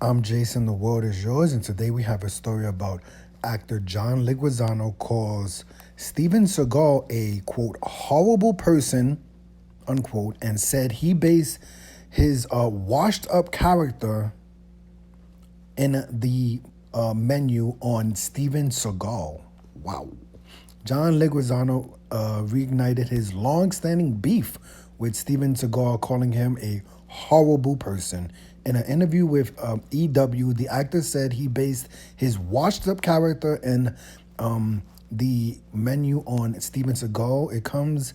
I'm Jason, the world is yours, and today we have a story about actor John Leguizamo calls Steven Seagal a quote horrible person unquote, and said he based his washed up character in the menu on Steven Seagal. Wow. John Leguizamo reignited his long-standing beef with Steven Seagal, calling him a horrible person. In an interview with EW, the actor said he based his washed-up character in the menu on Steven Seagal. It comes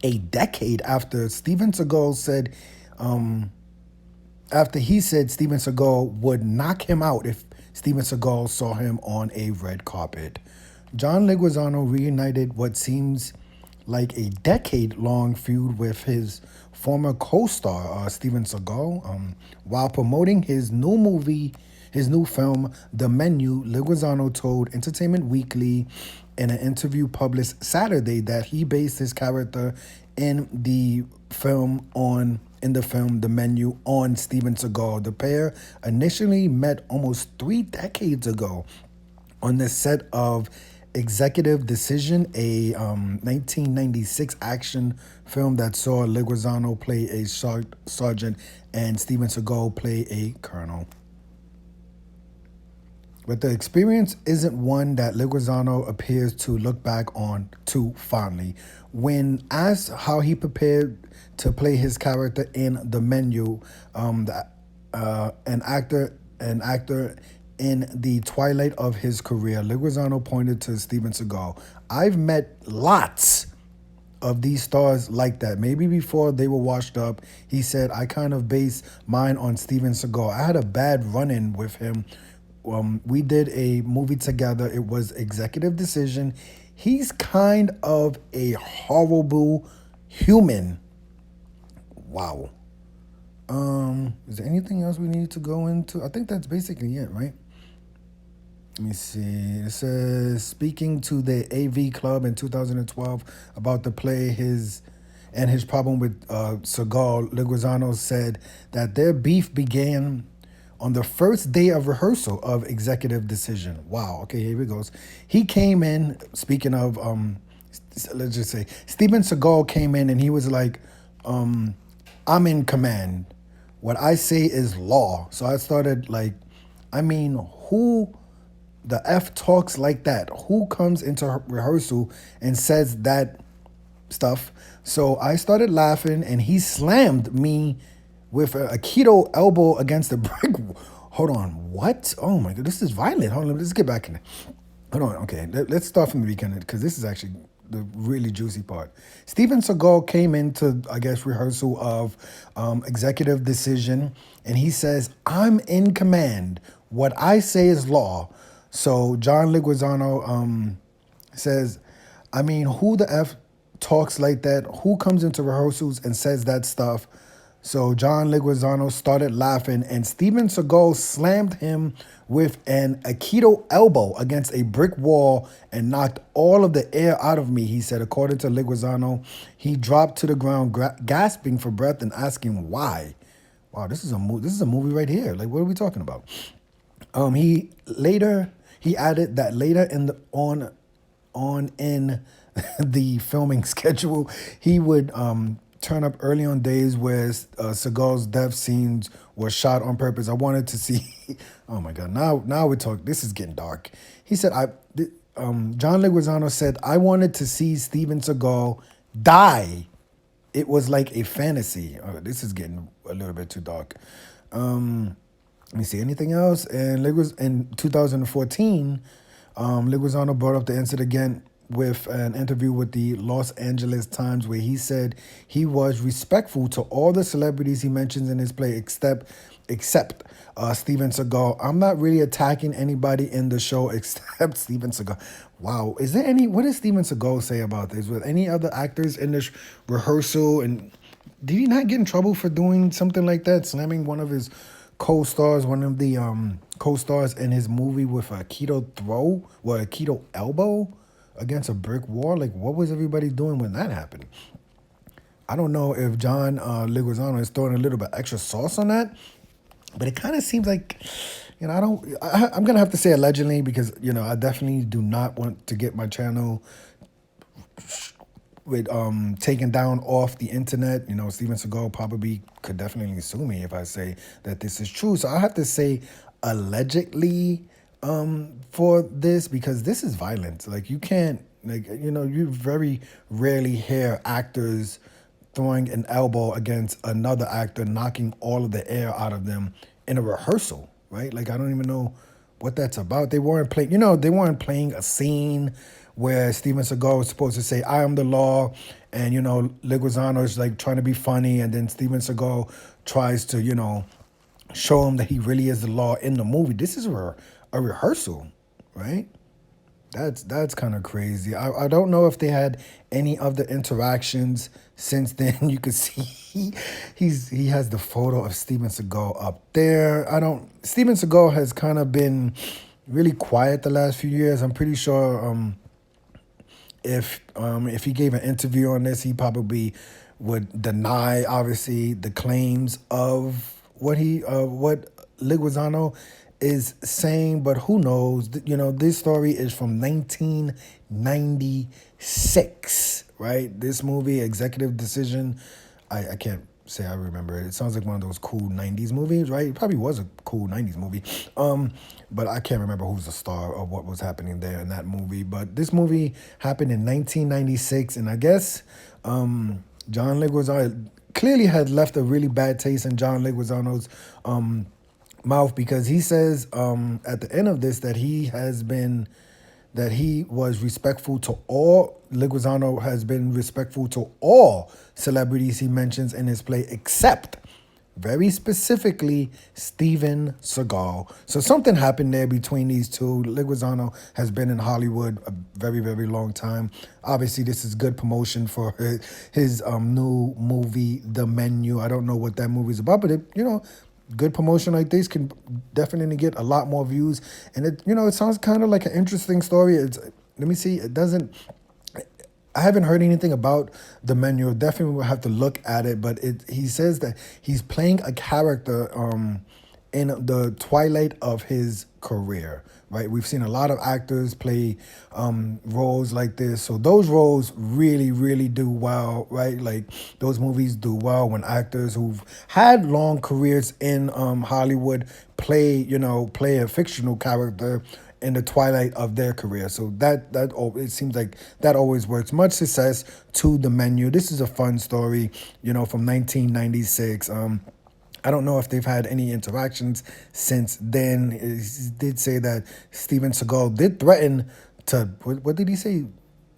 a decade after Steven Seagal said after he said Steven Seagal would knock him out if Steven Seagal saw him on a red carpet. John Leguizamo reunited what seems like a decade-long feud with his former co-star Steven Seagal. While promoting his new film, The Menu, Leguizamo told Entertainment Weekly in an interview published Saturday that he based his character in the film The Menu on Steven Seagal. The pair initially met almost 3 decades ago on the set of Executive Decision, a 1996 action film that saw Leguizamo play a sergeant and Steven Seagal play a colonel. But the experience isn't one that Leguizamo appears to look back on too fondly. When asked how he prepared to play his character in The Menu, an actor in the twilight of his career, Leguizamo pointed to Steven Seagal. I've met lots of these stars like that. Maybe before they were washed up, he said, I kind of based mine on Steven Seagal. I had a bad run-in with him. We did a movie together. It was Executive Decision. He's kind of a horrible human. Wow. Is there anything else we need to go into? I think that's basically it, right? Let me see. It says, speaking to the AV Club in 2012 about the play his problem with Seagal, Leguizamo said that their beef began on the first day of rehearsal of Executive Decision. Wow. Okay, here it goes. He came in, speaking of, let's just say, Steven Seagal came in and he was like, I'm in command. What I say is law. So I started like, who the F talks like that? Who comes into rehearsal and says that stuff? So I started laughing and he slammed me with a keto elbow against the brick. Hold on, what? Oh my God, this is violent. Hold on, let's get back in it. Hold on, okay, let's start from the beginning because this is actually the really juicy part. Steven Seagal came into, I guess, rehearsal of Executive Decision, and he says, I'm in command. What I say is law. So John Leguizamo says, who the F talks like that? Who comes into rehearsals and says that stuff? So John Leguizamo started laughing, and Steven Seagal slammed him with an Aikido elbow against a brick wall and knocked all of the air out of me, he said. According to Leguizamo, he dropped to the ground, gasping for breath and asking why. Wow, this is a movie right here. Like, what are we talking about? He added that later in the filming schedule, he would turn up early on days where Seagal's death scenes were shot on purpose. I wanted to see. Oh my God! Now we're talking. This is getting dark. He said, John Leguizamo said, I wanted to see Steven Seagal die. It was like a fantasy. This is getting a little bit too dark. Let me see, anything else? And in 2014, Leguizamo brought up the incident again with an interview with the Los Angeles Times where he said he was respectful to all the celebrities he mentions in his play except Steven Seagal. I'm not really attacking anybody in the show except Steven Seagal. Wow. What does Steven Seagal say about this? With any other actors in this rehearsal? And did he not get in trouble for doing something like that? Slamming one of his co-stars in his movie with a keto elbow against a brick wall? Like, what was everybody doing when that happened? I don't know if John Leguizamo is throwing a little bit extra sauce on that, But it kind of seems like, I'm going to have to say allegedly because, I definitely do not want to get my channel with taken down off the internet. Steven Seagal probably could definitely sue me if I say that this is true. So I have to say allegedly for this, because this is violence. Like, you can't, you very rarely hear actors throwing an elbow against another actor, knocking all of the air out of them in a rehearsal, right? Like, I don't even know what that's about. They weren't playing, they weren't playing a scene where Steven Seagal was supposed to say, "I am the law," and Leguizamo is like trying to be funny, and then Steven Seagal tries to, show him that he really is the law in the movie. This is a rehearsal, right? That's kind of crazy. I don't know if they had any other interactions since then. You could see he has the photo of Steven Seagal up there. Steven Seagal has kind of been really quiet the last few years. I'm pretty sure if he gave an interview on this, he probably would deny, obviously, the claims of what Leguizamo is saying. But who knows? This story is from 1996, right? This movie, Executive Decision. I can't say I remember it. It sounds like one of those cool 90s movies, right? It probably was a cool 90s movie. But I can't remember who's the star or what was happening there in that movie. But this movie happened in 1996, and I guess John Leguizamo clearly had left a really bad taste in John Leguizamo's mouth, because he says at the end of this that he was respectful to all. Leguizamo has been respectful to all celebrities he mentions in his play, except, very specifically, Steven Seagal. So something happened there between these two. Leguizamo has been in Hollywood a very, very long time. Obviously, this is good promotion for his new movie, The Menu. I don't know what that movie is about, but good promotion like this can definitely get a lot more views. And it sounds kind of like an interesting story. Let me see. I haven't heard anything about The Menu. Definitely will have to look at it. But he says that he's playing a character in the twilight of his career, right? We've seen a lot of actors play roles like this. So those roles really, really do well, right? Like, those movies do well when actors who've had long careers in Hollywood play a fictional character in the twilight of their career. So it seems like that always works. Much success to The Menu. This is a fun story, from 1996. I don't know if they've had any interactions since then. He did say that Steven Seagal did threaten to, what did he say?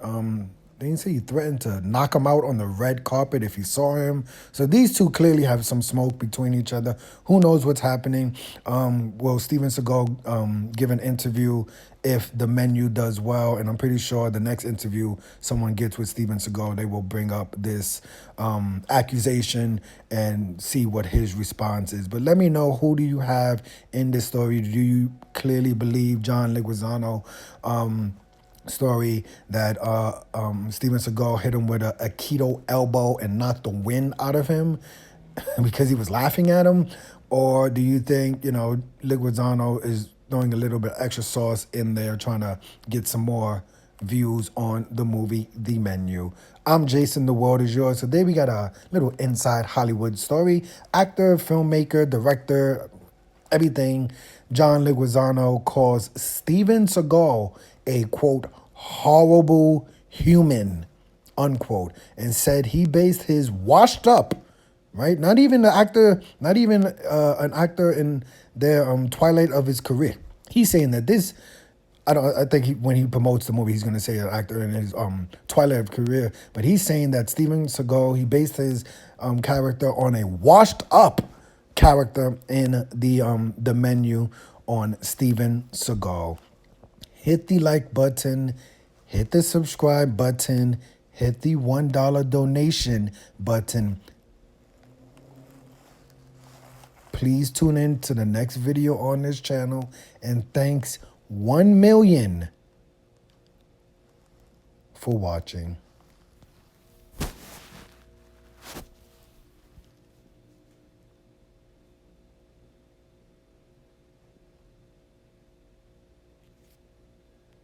Didn't he say he threatened to knock him out on the red carpet if he saw him? So these two clearly have some smoke between each other. Who knows what's happening? Will Steven Seagal give an interview if The Menu does well? And I'm pretty sure the next interview someone gets with Steven Seagal, they will bring up this accusation and see what his response is. But let me know, who do you have in this story? Do you clearly believe John Leguizamo story that Steven Seagal hit him with a keto elbow and knocked the wind out of him because he was laughing at him? Or do you think, Leguizamo is throwing a little bit extra sauce in there, trying to get some more views on the movie The Menu? I'm Jason, the world is yours. Today we got a little inside Hollywood story. Actor, filmmaker, director, everything. John Leguizamo calls Steven Seagal a, quote, horrible human, unquote, and said he based his washed up, right? Not even an actor in their twilight of his career. He's saying that this, I think when he promotes the movie, he's going to say an actor in his twilight of career, but he's saying that Steven Seagal, he based his character on a washed up character in the Menu on Steven Seagal. Hit the like button, hit the subscribe button, hit the $1 donation button. Please tune in to the next video on this channel, and thanks 1 million for watching.